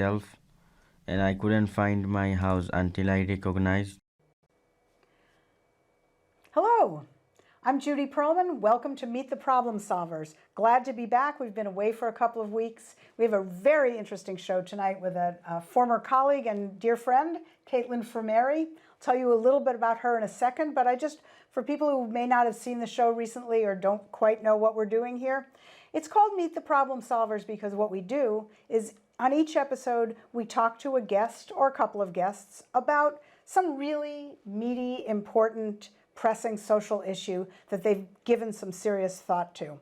myself, and I couldn't find my house until I recognized. Hello, I'm Judy Perlman. Welcome to Meet the Problem Solvers. Glad to be back. We've been away for a couple of weeks. We have a very interesting show tonight with a former colleague and dear friend, Caitline Frumerie. I'll tell you a little bit about her in a second, but for people who may not have seen the show recently or don't quite know what we're doing here, it's called Meet the Problem Solvers because what we do is on each episode, we talk to a guest or a couple of guests about some really meaty, important, pressing social issue that they've given some serious thought to.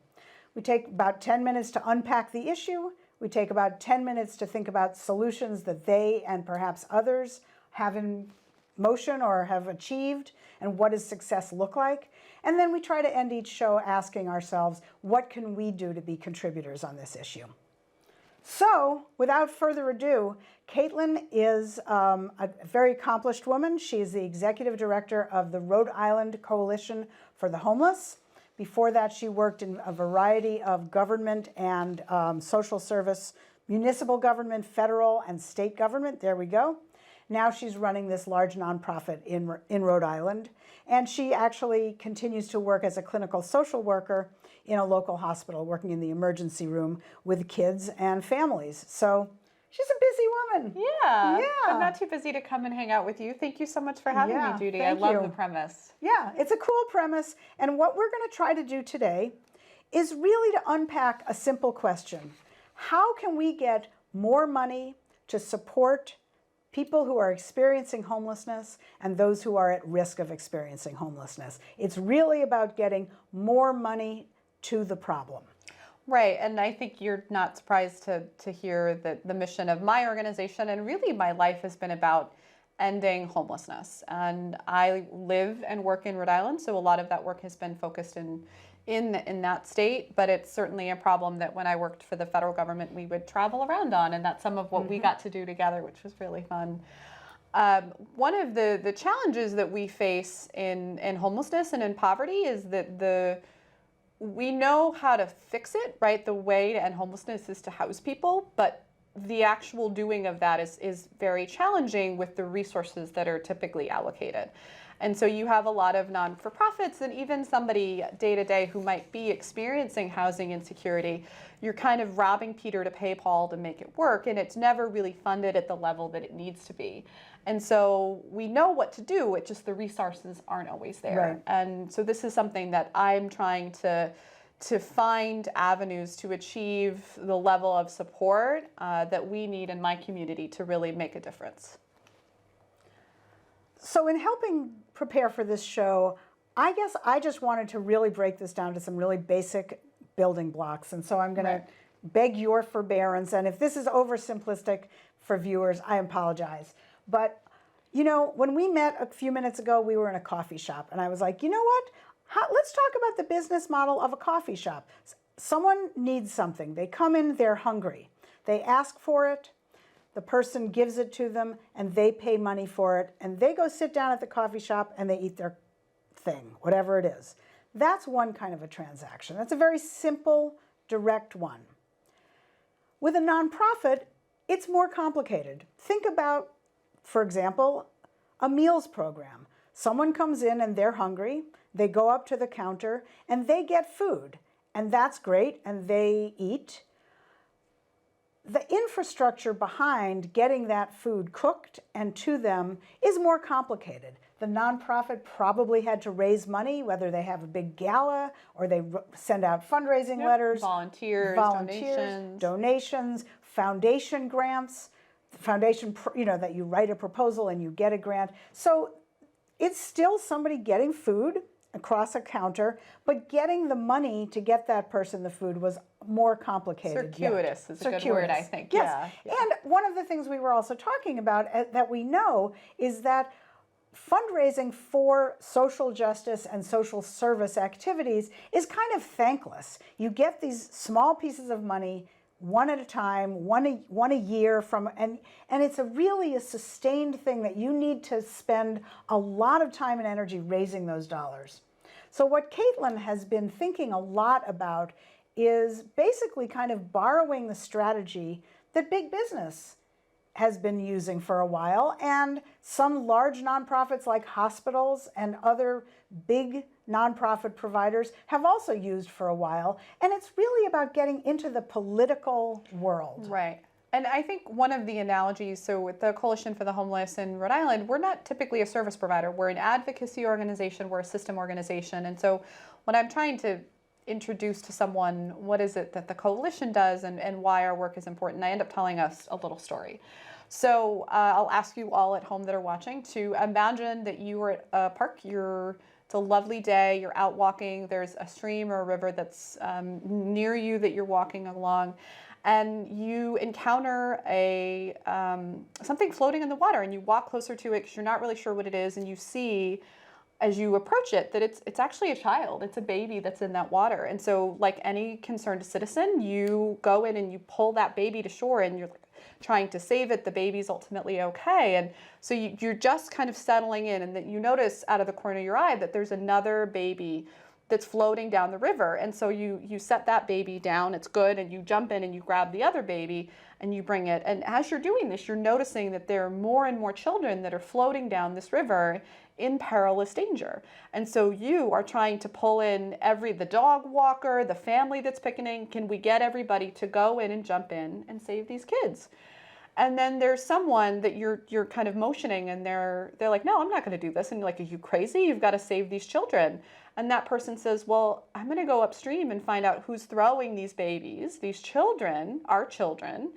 We take about 10 minutes to unpack the issue. We take about 10 minutes to think about solutions that they and perhaps others have in motion or have achieved, and what does success look like? And then we try to end each show asking ourselves, what can we do to be contributors on this issue? So, without further ado, Caitline is a very accomplished woman. She is the executive director of the Rhode Island Coalition for the Homeless. Before that, she worked in a variety of government and social service, municipal government, federal and state government. There we go. Now she's running this large nonprofit in Rhode Island. And she actually continues to work as a clinical social worker in a local hospital, working in the emergency room with kids and families. So she's a busy woman. Yeah, but not too busy to come and hang out with you. Thank you so much for having me, Judy. I love the premise. Yeah, it's a cool premise. And what we're going to try to do today is really to unpack a simple question. How can we get more money to support people who are experiencing homelessness and those who are at risk of experiencing homelessness? It's really about getting more money to the problem. Right, and I think you're not surprised to hear that the mission of my organization and really my life has been about ending homelessness. And I live and work in Rhode Island, so a lot of that work has been focused in that state, but it's certainly a problem that when I worked for the federal government, we would travel around on, and that's some of what we got to do together, which was really fun. One of the challenges that we face in homelessness and in poverty is that we know how to fix it, right? The way to end homelessness is to house people, but the actual doing of that is very challenging with the resources that are typically allocated. And so you have a lot of non-for-profits and even somebody day to day who might be experiencing housing insecurity. You're kind of robbing Peter to pay Paul to make it work, and it's never really funded at the level that it needs to be. And so we know what to do, it's just the resources aren't always there. Right. And so this is something that I'm trying to find avenues to achieve the level of support that we need in my community to really make a difference. So in helping prepare for this show, I guess I just wanted to really break this down to some really basic building blocks. And so I'm going to beg your forbearance. And if this is oversimplistic for viewers, I apologize. But, you know, when we met a few minutes ago, we were in a coffee shop. And I was like, you know what? Let's talk about the business model of a coffee shop. Someone needs something. They come in, they're hungry. They ask for it. The person gives it to them and they pay money for it, and they go sit down at the coffee shop and they eat their thing, whatever it is. That's one kind of a transaction. That's a very simple, direct one. With a nonprofit, it's more complicated. Think about, for example, a meals program. Someone comes in and they're hungry, they go up to the counter and they get food, and that's great, and they eat. The infrastructure behind getting that food cooked and to them is more complicated. The nonprofit probably had to raise money, whether they have a big gala or they send out fundraising letters. Volunteers, donations, foundation grants, foundation, that you write a proposal and you get a grant. So it's still somebody getting food across a counter, but getting the money to get that person the food was more complicated. Circuitous is a good word, I think. Yes. Yeah. And one of the things we were also talking about that we know is that fundraising for social justice and social service activities is kind of thankless. You get these small pieces of money one at a time, one a year from, and it's really a sustained thing that you need to spend a lot of time and energy raising those dollars. So what Caitline has been thinking a lot about is basically kind of borrowing the strategy that big business has been using for a while, and some large nonprofits like hospitals and other big nonprofit providers have also used for a while. And it's really about getting into the political world. Right. And I think one of the analogies, so with the Coalition for the Homeless in Rhode Island, we're not typically a service provider. We're an advocacy organization, we're a system organization. And so when I'm trying to introduce to someone what is it that the coalition does and why our work is important, I end up telling us a little story. So I'll ask you all at home that are watching to imagine that you are at a park, it's a lovely day, you're out walking, there's a stream or a river that's near you that you're walking along, and you encounter something floating in the water, and you walk closer to it because you're not really sure what it is, and you see as you approach it that it's actually a child, it's a baby that's in that water. And so like any concerned citizen, you go in and you pull that baby to shore, and you're trying to save it. The baby's ultimately okay. And so you're just kind of settling in, and that you notice out of the corner of your eye that there's another baby that's floating down the river. And so you set that baby down, it's good, and you jump in and you grab the other baby and you bring it. And as you're doing this, you're noticing that there are more and more children that are floating down this river in perilous danger. And so you are trying to pull in the dog walker, the family that's picnicking. Can we get everybody to go in and jump in and save these kids? And then there's someone that you're kind of motioning, and they're like, no, I'm not going to do this. And you're like, are you crazy? You've got to save these children. And that person says, well, I'm going to go upstream and find out who's throwing these babies, these children, our children,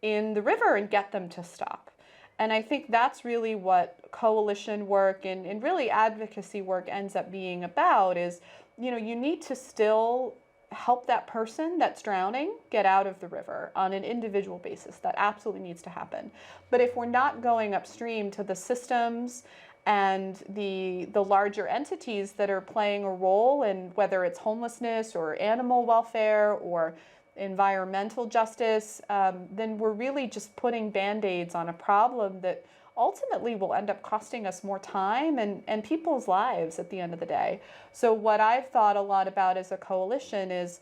in the river, and get them to stop. And I think that's really what coalition work and really advocacy work ends up being about is, you need to still help that person that's drowning get out of the river on an individual basis. That absolutely needs to happen. But if we're not going upstream to the systems and the larger entities that are playing a role in whether it's homelessness or animal welfare or environmental justice, then we're really just putting Band-Aids on a problem that ultimately will end up costing us more time and people's lives at the end of the day. So what I've thought a lot about as a coalition is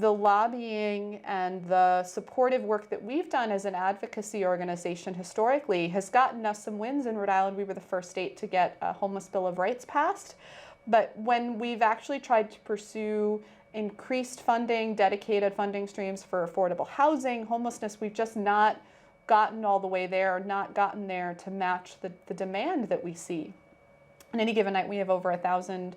the lobbying and the supportive work that we've done as an advocacy organization historically has gotten us some wins in Rhode Island. We were the first state to get a homeless Bill of Rights passed. But when we've actually tried to pursue increased funding, dedicated funding streams for affordable housing, homelessness, we've just not gotten all the way there, not gotten there to match the demand that we see. On any given night, we have over 1,000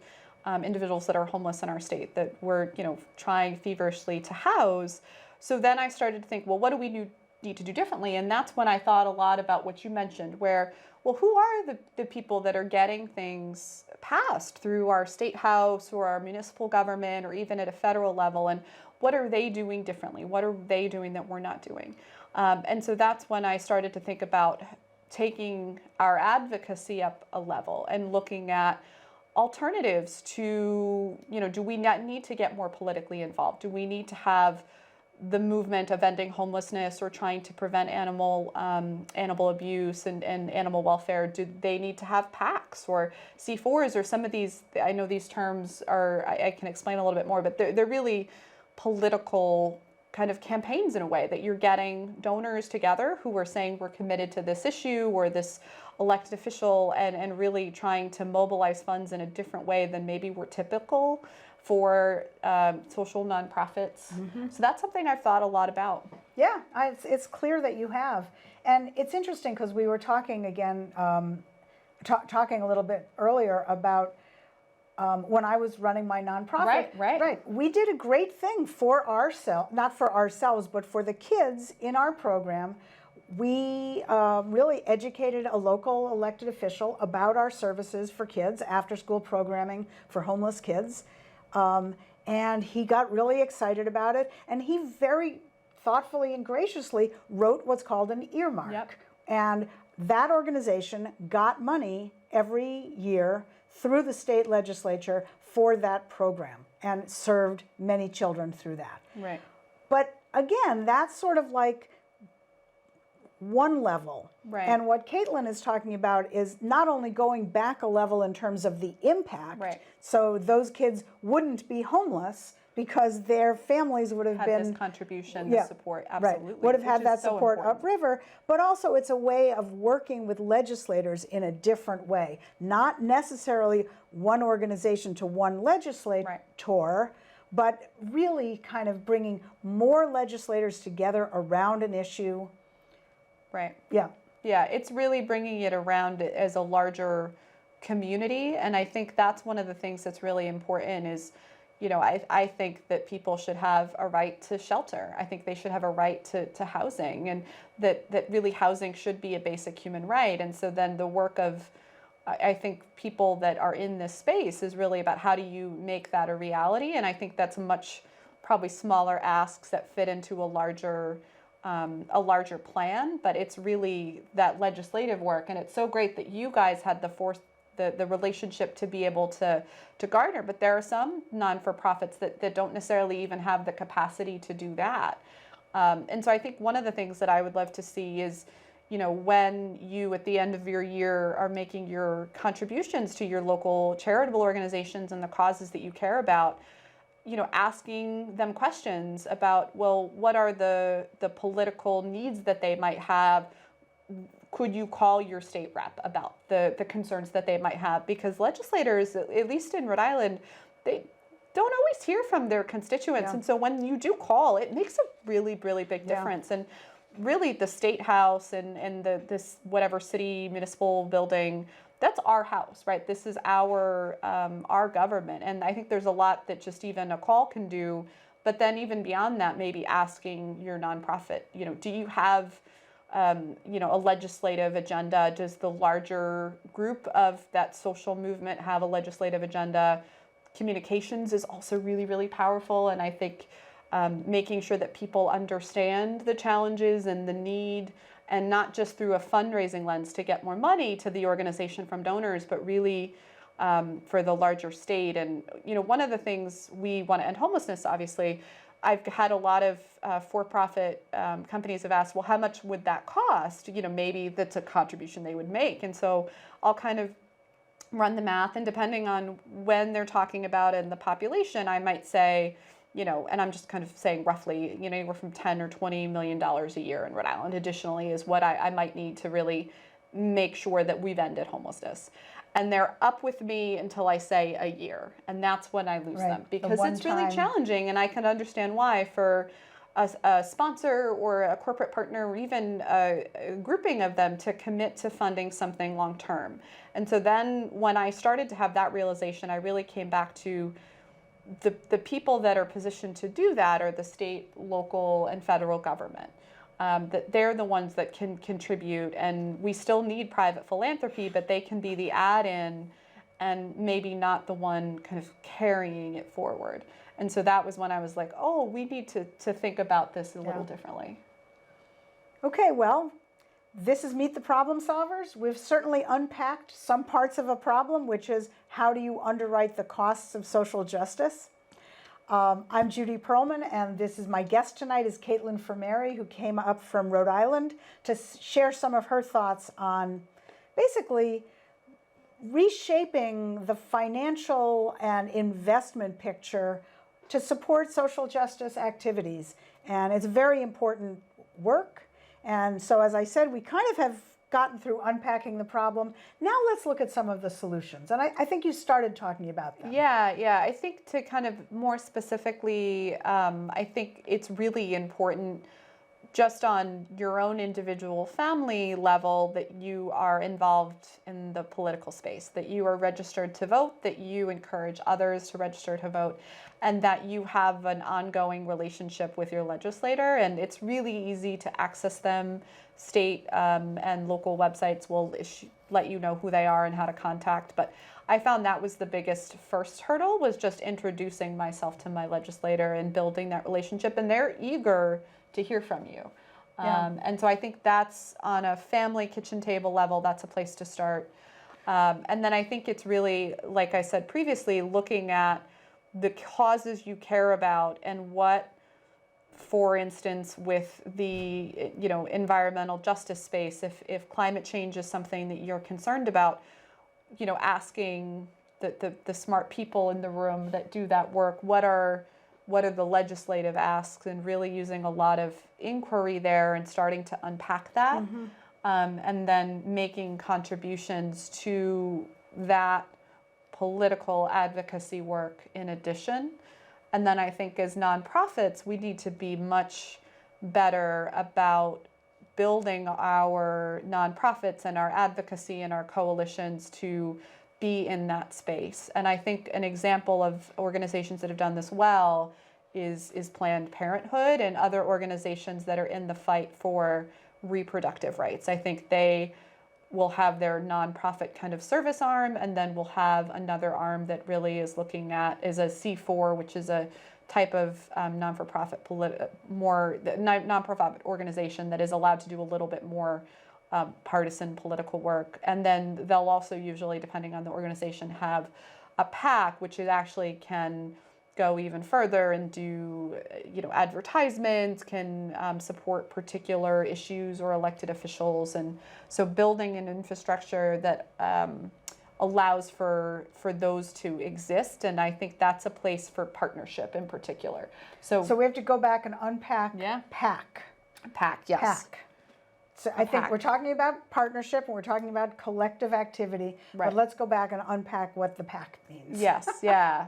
individuals that are homeless in our state that we're trying feverishly to house. So then I started to think, well, what do we need to do differently? And that's when I thought a lot about what you mentioned, where, well, who are the people that are getting things passed through our state house or our municipal government or even at a federal level, and what are they doing differently? What are they doing that we're not doing? And so that's when I started to think about taking our advocacy up a level and looking at alternatives to, do we not need to get more politically involved? Do we need to have the movement of ending homelessness or trying to prevent animal abuse and animal welfare? Do they need to have PACs or C4s or some of these? I know these terms are, I can explain a little bit more, but they're really political kind of campaigns in a way that you're getting donors together who are saying we're committed to this issue or this elected official and really trying to mobilize funds in a different way than maybe we're typical for social nonprofits. Mm-hmm. So that's something I've thought a lot about. Yeah, it's clear that you have. And it's interesting because we were talking again, talking a little bit earlier about when I was running my nonprofit. Right. We did a great thing for ourselves, not for ourselves, but for the kids in our program. We really educated a local elected official about our services for kids, after-school programming for homeless kids. And he got really excited about it. And he very thoughtfully and graciously wrote what's called an earmark. Yep. And that organization got money every year through the state legislature for that program and served many children through that. Right. But again, that's sort of like one level. Right. And what Caitline is talking about is not only going back a level in terms of the impact, right. so those kids wouldn't be homeless because their families would have Had been this contribution, yeah, the support, right, absolutely. would have had which is that so support important. upriver, but also it's a way of working with legislators in a different way, not necessarily one organization to one legislator, but really kind of bringing more legislators together around an issue. Right. Yeah. Yeah, it's really bringing it around as a larger community. And I think that's one of the things that's really important is, I think that people should have a right to shelter. I think they should have a right to housing, and that really housing should be a basic human right. And so then the work of, I think, people that are in this space is really about how do you make that a reality. And I think that's much probably smaller asks that fit into a larger plan, but it's really that legislative work. And it's so great that you guys had the relationship to be able to garner, but there are some non-for-profits that don't necessarily even have the capacity to do that. And so I think one of the things that I would love to see is, when you at the end of your year are making your contributions to your local charitable organizations and the causes that you care about, asking them questions about, well, what are the political needs that they might have? Could you call your state rep about the concerns that they might have? Because legislators, at least in Rhode Island, they don't always hear from their constituents. Yeah. And so when you do call, it makes a really, really big difference. And really the state house and this whatever city municipal building, that's our house, right? This is our government. And I think there's a lot that just even a call can do. But then even beyond that, maybe asking your nonprofit, do you have a legislative agenda? Does the larger group of that social movement have a legislative agenda? Communications is also really, really powerful. And I think making sure that people understand the challenges and the need, and not just through a fundraising lens to get more money to the organization from donors, but really for the larger state. And, one of the things we want to end homelessness, obviously, I've had a lot of for-profit companies have asked, well, how much would that cost? Maybe that's a contribution they would make. And so I'll kind of run the math, and depending on when they're talking about it and the population, I might say, and I'm just kind of saying roughly, anywhere from $10 or $20 million a year in Rhode Island additionally is what I might need to really make sure that we've ended homelessness. And they're up with me until I say a year. And that's when I lose them, because it's really challenging. And I can understand why for a sponsor or a corporate partner, or even a grouping of them, to commit to funding something long term. And so then when I started to have that realization, I really came back to the people that are positioned to do that are the state, local, and federal government. That they're the ones that can contribute, and we still need private philanthropy, but they can be the add-in and maybe not the one kind of carrying it forward. And so that was when I was like, oh, we need to think about this a little differently. Okay, well, this is Meet the Problem Solvers. We've certainly unpacked some parts of a problem, which is how do you underwrite the costs of social justice? I'm Judy Perlman, and this is my guest tonight is Caitline Frumerie, who came up from Rhode Island to share some of her thoughts on basically reshaping the financial and investment picture to support social justice activities. And it's very important work. And so, as I said, we kind of have gotten through unpacking the problem. Now let's look at some of the solutions. And I think you started talking about them. Yeah. I think to kind of more specifically, I think it's really important just on your own individual family level that you are involved in the political space, that you are registered to vote, that you encourage others to register to vote, and that you have an ongoing relationship with your legislator. And it's really easy to access them. State and local websites will let you know who they are and how to contact. But I found that was the biggest first hurdle, was just introducing myself to my legislator and building that relationship. And they're eager to hear from you. And so I think that's on a family kitchen table level, that's a place to start. And then I think it's really, like I said previously, looking at the causes you care about and what, for instance, with the environmental justice space, if climate change is something that you're concerned about, asking the smart people in the room that do that work, what are what are the legislative asks, and really using a lot of inquiry there and starting to unpack that, and then making contributions to that political advocacy work in addition. And then I think as nonprofits, we need to be much better about building our nonprofits and our advocacy and our coalitions to be in that space. And I think an example of organizations that have done this well is Planned Parenthood and other organizations that are in the fight for reproductive rights. I think they will have their nonprofit kind of service arm, and then we'll have another arm that really is looking at is a C4, which is a type of non-for-profit non-profit organization that is allowed to do a little bit more partisan political work. And then they'll also usually, depending on the organization, have a PAC, which actually can go even further and do, advertisements, can support particular issues or elected officials. And so building an infrastructure that allows for those to exist. And I think that's a place for partnership in particular. So we have to go back and unpack PAC. PAC, yes. PAC. So I think we're talking about partnership and we're talking about collective activity, but let's go back and unpack what the PAC means. Yes, yeah.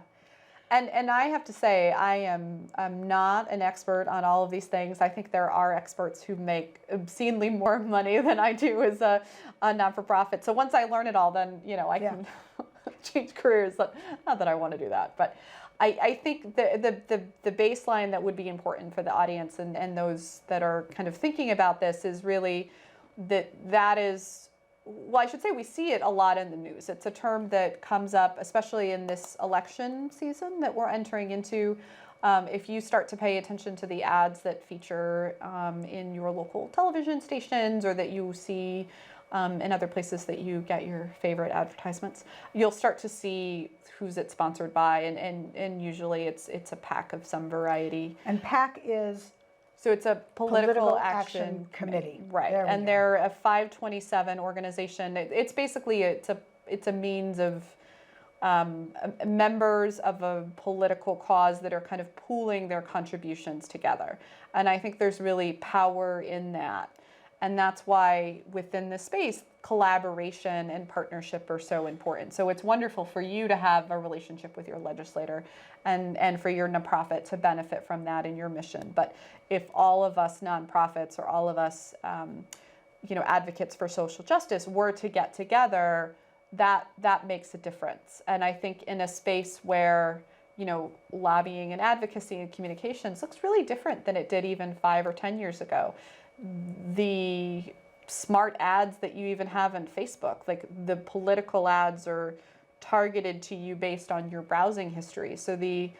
And I have to say, I'm not an expert on all of these things. I think there are experts who make obscenely more money than I do as a not-for-profit. So once I learn it all, then I can change careers. Not that I want to do that, but I think the baseline that would be important for the audience and those that are kind of thinking about this is really that is. Well, I should say we see it a lot in the news. It's a term that comes up, especially in this election season that we're entering into. If you start to pay attention to the ads that feature in your local television stations or that you see in other places that you get your favorite advertisements, you'll start to see who's it sponsored by, and usually it's a PAC of some variety. And PAC is? So it's a political action committee, right? And they're a 527 organization. It's basically it's a means of members of a political cause that are kind of pooling their contributions together. And I think there's really power in that. And that's why within this space, collaboration and partnership are so important. So it's wonderful for you to have a relationship with your legislator and for your nonprofit to benefit from that in your mission. But if all of us nonprofits or all of us, advocates for social justice were to get together, that makes a difference. And I think in a space where, lobbying and advocacy and communications looks really different than it did even 5 or 10 years ago. The smart ads that you even have on Facebook, like the political ads are targeted to you based on your browsing history. So the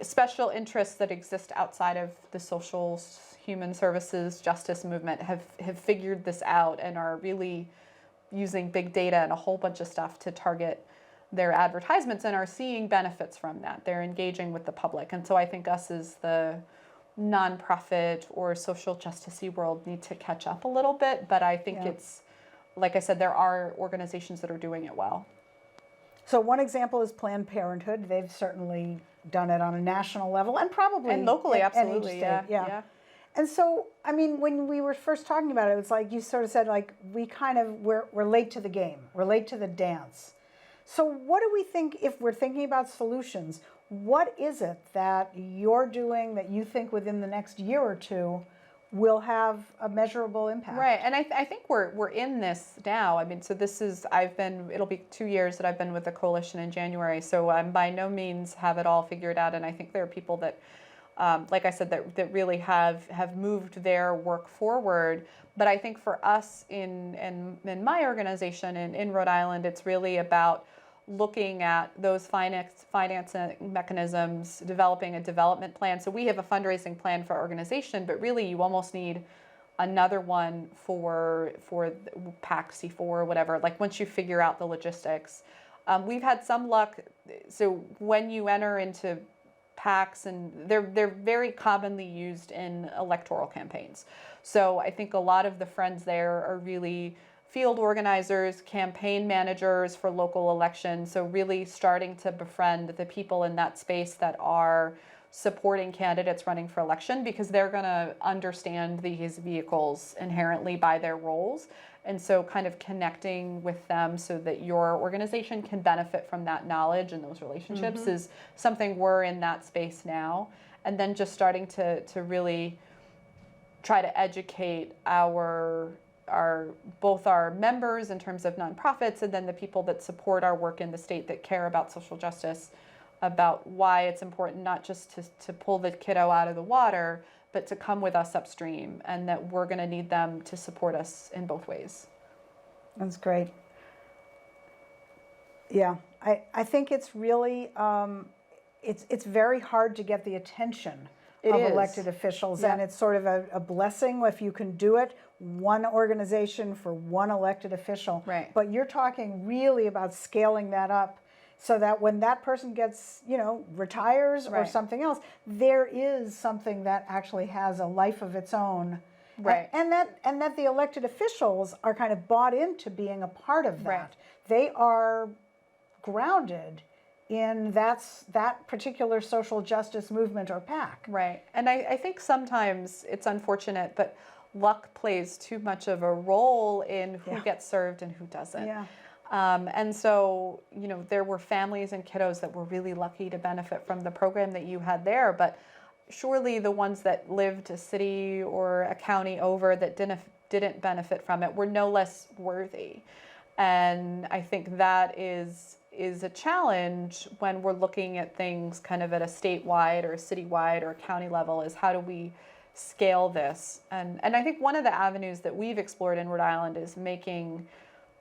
special interests that exist outside of the social, human services, justice movement have figured this out and are really using big data and a whole bunch of stuff to target their advertisements and are seeing benefits from that. They're engaging with the public. And so I think us as the nonprofit or social justice-y world need to catch up a little bit, but I think it's, like I said, there are organizations that are doing it well. So one example is Planned Parenthood. They've certainly done it on a national level and probably and locally, absolutely, yeah. And so, I mean, when we were first talking about it, it's like you sort of said, like we're late to the game, we're late to the dance. So what do we think if we're thinking about solutions? What is it that you're doing that you think within the next year or two will have a measurable impact? Right, and I think we're in this now. I mean, so it'll be 2 years that I've been with the coalition in January, so I'm by no means have it all figured out, and I think there are people that, like I said, that really have moved their work forward. But I think for us in my organization in Rhode Island, it's really about looking at those financing mechanisms, developing a development plan. So we have a fundraising plan for our organization, but really you almost need another one for PAC C4 or whatever, like once you figure out the logistics. We've had some luck. So when you enter into PACs, and they're very commonly used in electoral campaigns. So I think a lot of the friends there are really field organizers, campaign managers for local elections. So really starting to befriend the people in that space that are supporting candidates running for election, because they're going to understand these vehicles inherently by their roles. And so kind of connecting with them so that your organization can benefit from that knowledge and those relationships is something we're in that space now. And then just starting to really try to educate both our members in terms of nonprofits, and then the people that support our work in the state that care about social justice, about why it's important not just to pull the kiddo out of the water, but to come with us upstream, and that we're going to need them to support us in both ways. That's great. Yeah, I think it's really, it's very hard to get the attention of elected officials, and it's sort of a blessing if you can do it, one organization for one elected official. Right. But you're talking really about scaling that up so that when that person gets, retires or something else, there is something that actually has a life of its own. Right. And that the elected officials are kind of bought into being a part of that. Right. They are grounded in that particular social justice movement or PAC. Right. And I think sometimes it's unfortunate, but luck plays too much of a role in who gets served and who doesn't. Yeah. And so, there were families and kiddos that were really lucky to benefit from the program that you had there, but surely the ones that lived a city or a county over that didn't benefit from it were no less worthy. And I think that is a challenge when we're looking at things kind of at a statewide or a citywide or a county level, is how do we scale this? And I think one of the avenues that we've explored in Rhode Island is making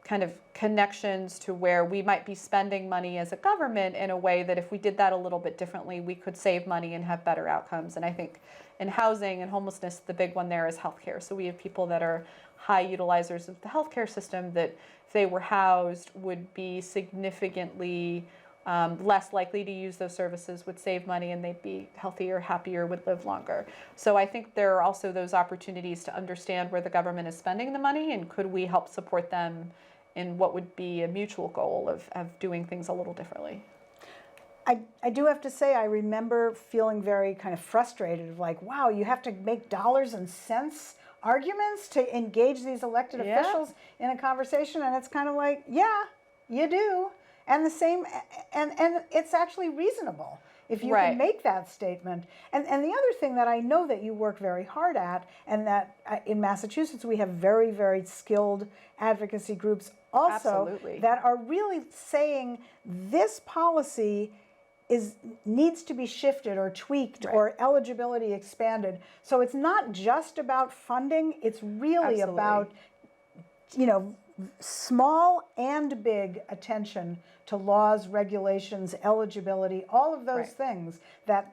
kind of connections to where we might be spending money as a government in a way that if we did that a little bit differently, we could save money and have better outcomes. And I think in housing and homelessness, the big one there is healthcare. So we have people that are high utilizers of the healthcare system that if they were housed would be significantly less likely to use those services, would save money, and they'd be healthier, happier, would live longer. So I think there are also those opportunities to understand where the government is spending the money, and could we help support them in what would be a mutual goal of doing things a little differently. I do have to say, I remember feeling very kind of frustrated of like, wow, you have to make dollars and cents arguments to engage these elected officials in a conversation. And it's kind of like, yeah, you do. And the same, and it's actually reasonable if you can make that statement. And the other thing that I know that you work very hard at, and that in Massachusetts we have very, very skilled advocacy groups also that are really saying this policy needs to be shifted or tweaked or eligibility expanded. So it's not just about funding, it's really about, small and big attention to laws, regulations, eligibility, all of those things that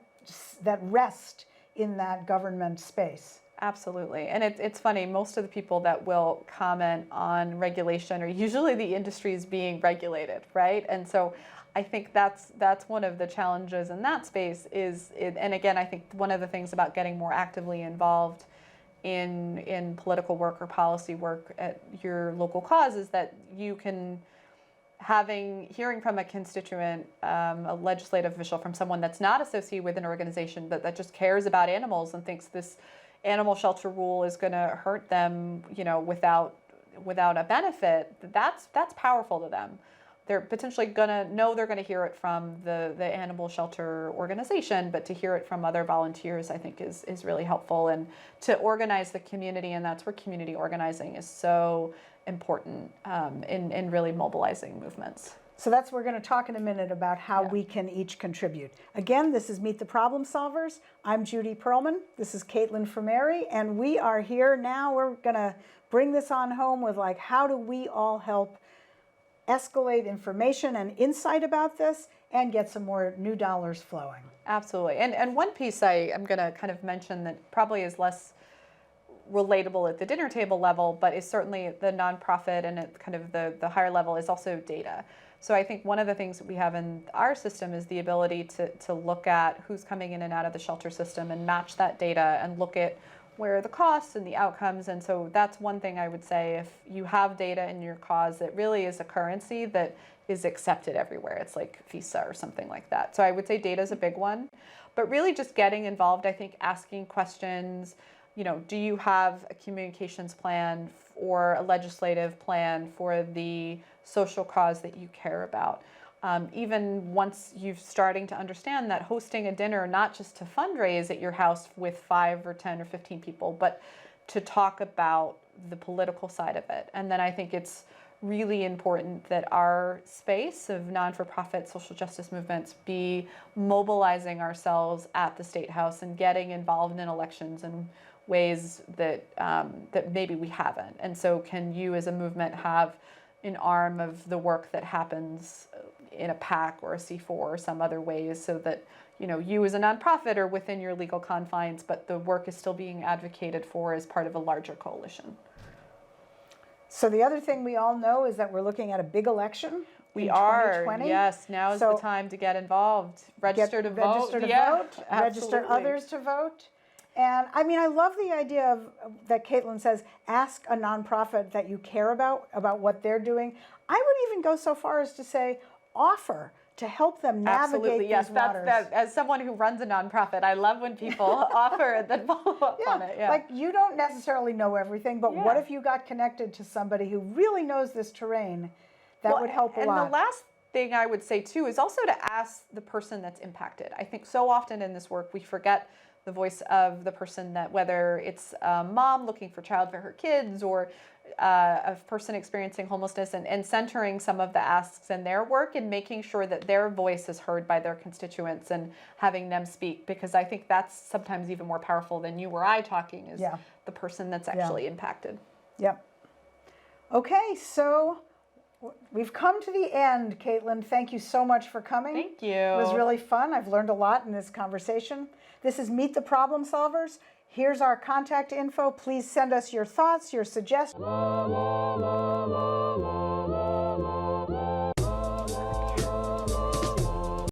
rest in that government space. Absolutely. And it's funny, most of the people that will comment on regulation are usually the industries being regulated, right? And so I think that's one of the challenges in that space and again, I think one of the things about getting more actively involved in political work or policy work at your local cause is that you can, hearing from a constituent, a legislative official, from someone that's not associated with an organization but that just cares about animals and thinks this animal shelter rule is going to hurt them, without a benefit, that's powerful to them. They're potentially going to hear it from the animal shelter organization, but to hear it from other volunteers, I think is really helpful, and to organize the community. And that's where community organizing is so important in really mobilizing movements. So we're going to talk in a minute about how we can each contribute. Again, this is Meet the Problem Solvers. I'm Judy Perlman. This is Caitline Frumerie, and we are here now. We're going to bring this on home with how do we all help escalate information and insight about this and get some more new dollars flowing. Absolutely. And one piece I'm going to kind of mention that probably is less relatable at the dinner table level, but is certainly the nonprofit and at kind of the higher level, is also data. So I think one of the things that we have in our system is the ability to look at who's coming in and out of the shelter system and match that data and look at where are the costs and the outcomes. And so that's one thing I would say, if you have data in your cause that really is a currency that is accepted everywhere. It's like Visa or something like that. So I would say data is a big one, but really just getting involved. I think asking questions, do you have a communications plan or a legislative plan for the social cause that you care about? Even once you're starting to understand that hosting a dinner, not just to fundraise at your house with 5 or 10 or 15 people, but to talk about the political side of it. And then I think it's really important that our space of non-for-profit social justice movements be mobilizing ourselves at the State House and getting involved in elections in ways that that maybe we haven't. And so can you as a movement have an arm of the work that happens in a PAC or a C4 or some other ways, so that you as a nonprofit are within your legal confines, but the work is still being advocated for as part of a larger coalition. So the other thing we all know is that we're looking at a big election. We in are, 2020. yes. Now is the time to get involved. Register to vote. Register to Yeah, vote. Register absolutely. others to vote. And I mean, I love the idea of that Caitline says, ask a nonprofit that you care about what they're doing. I would even go so far as to say, offer to help them navigate Absolutely, yes. these waters. As someone who runs a nonprofit, I love when people offer and then follow up on it. Yeah. Like, you don't necessarily know everything, but what if you got connected to somebody who really knows this terrain? That would help a lot. And the last thing I would say too is also to ask the person that's impacted. I think so often in this work we forget the voice of the person, that whether it's a mom looking for child for her kids, or a person experiencing homelessness, and centering some of the asks in their work and making sure that their voice is heard by their constituents and having them speak, because I think that's sometimes even more powerful than you or I talking, is the person that's actually impacted. Yep. Okay, so we've come to the end. Caitline, thank you so much for coming. Thank you. It was really fun. I've learned a lot in this conversation. This is Meet the Problem Solvers. Here's our contact info. Please send us your thoughts, your suggestions.